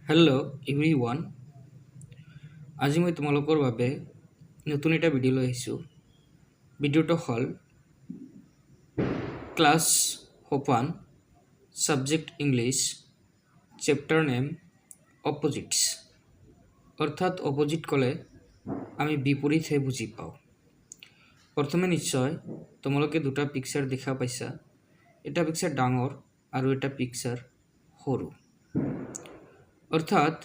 Hello' everyone. আজি মই তোমালোকৰ বাবে নতুন এটা ভিডিঅ' লৈ আহিছোঁ। ভিডিঅ'টো হ'ল class 1 subject English chapter name opposites. অৰ্থাৎ অপজিট ক'লে আমি বিপৰীতহে বুজি পাওঁ। প্ৰথমে নিশ্চয় তোমালোকে দুটা পিকচাৰ দেখা পাইছা। এটা পিকচাৰ ডাঙৰ আৰু এটা পিকচাৰ সৰু। অৰ্থাৎ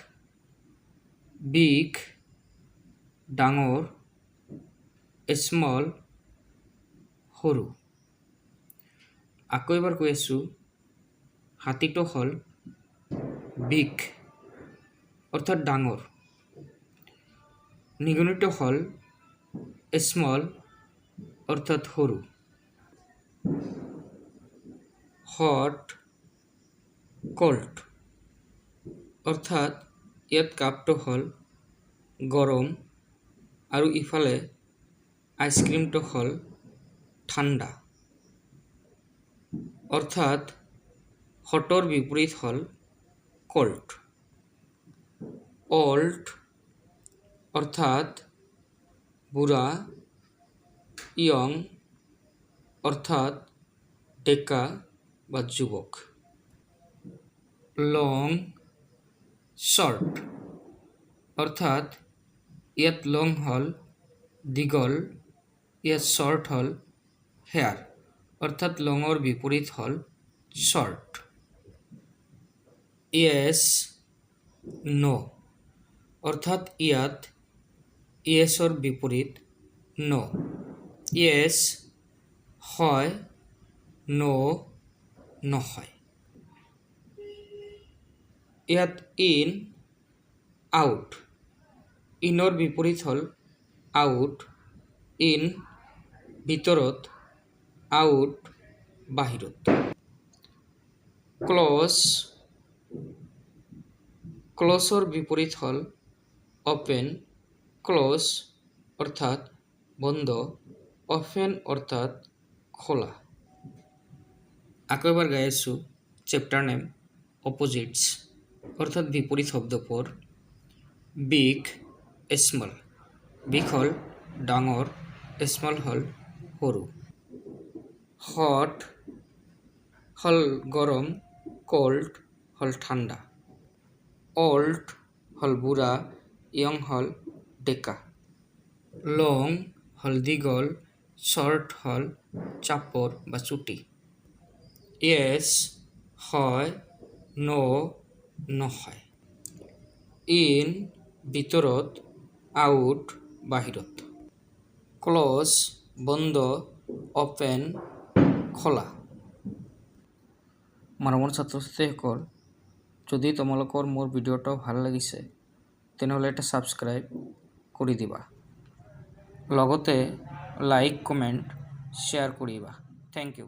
বিগ ডাঙৰ, স্মল সৰু। আকৌ এবাৰ কৈ আছোঁ, হাতীটো হ'ল বিগ অৰ্থাৎ ডাঙৰ, নিগনিটো হ'ল স্মল অৰ্থাৎ সৰু। হট কল্ড অৰ্থাৎ ইয়াত কাপটো হ'ল গৰম আৰু ইফালে আইচক্ৰীমটো হ'ল ঠাণ্ডা। অৰ্থাৎ হটৰ বিপৰীত হ'ল কল্ড। অল্ড অৰ্থাৎ বুঢ়া, ইয়ং অৰ্থাৎ ডেকা বা যুৱক। লং শ্বৰ্ট অৰ্থাৎ ইয়াত লং হ'ল দীঘল, ইয়াত শ্বৰ্ট হ'ল হেয়াৰ অৰ্থাৎ লঙৰ বিপৰীত হ'ল শ্বৰ্ট। য়েছ ন' অৰ্থাৎ ইয়াত য়েছৰ বিপৰীত ন'। য়েছ হয়, ন' নহয়। ইয়াত ইন আউট, ইনৰ বিপৰীত হ'ল আউট। ইন ভিতৰত, আউট বাহিৰত। ক্ল'জ ক্ল'জৰ বিপৰীত হ'ল অপেন। ক্ল'জ অৰ্থাৎ বন্ধ, অপেন অৰ্থাৎ খোলা। আকৌ এবাৰ গাই আছোঁ, চেপ্টাৰ নেম অপজিটছ অৰ্থাৎ বিপৰীত শব্দবোৰ। বিগ স্মল, বিগ হ'ল ডাঙৰ, স্মল হ'ল সৰু। হট হ'ল গৰম, কল্ড হ'ল ঠাণ্ডা। অল্ড হ'ল বুঢ়া, ইয়ং হ'ল ডেকা। লং হ'ল দীঘল, শ্বৰ্ট হ'ল চাপৰ বা চুটি। য়েছ হয়, ন' নহয়। ইন ভিতৰত, আউট বাহিৰত। ক্ল'জ বন্ধ, অপেন খোলা। মৰমৰ ছাত্ৰ ছাত্ৰীসকল, যদি তোমালোকৰ মোৰ ভিডিঅ'টো ভাল লাগিছে তেনেহ'লে এটা ছাবস্ক্ৰাইব কৰি দিবা, লগতে লাইক কমেণ্ট শ্বেয়াৰ কৰিবা। Thank U.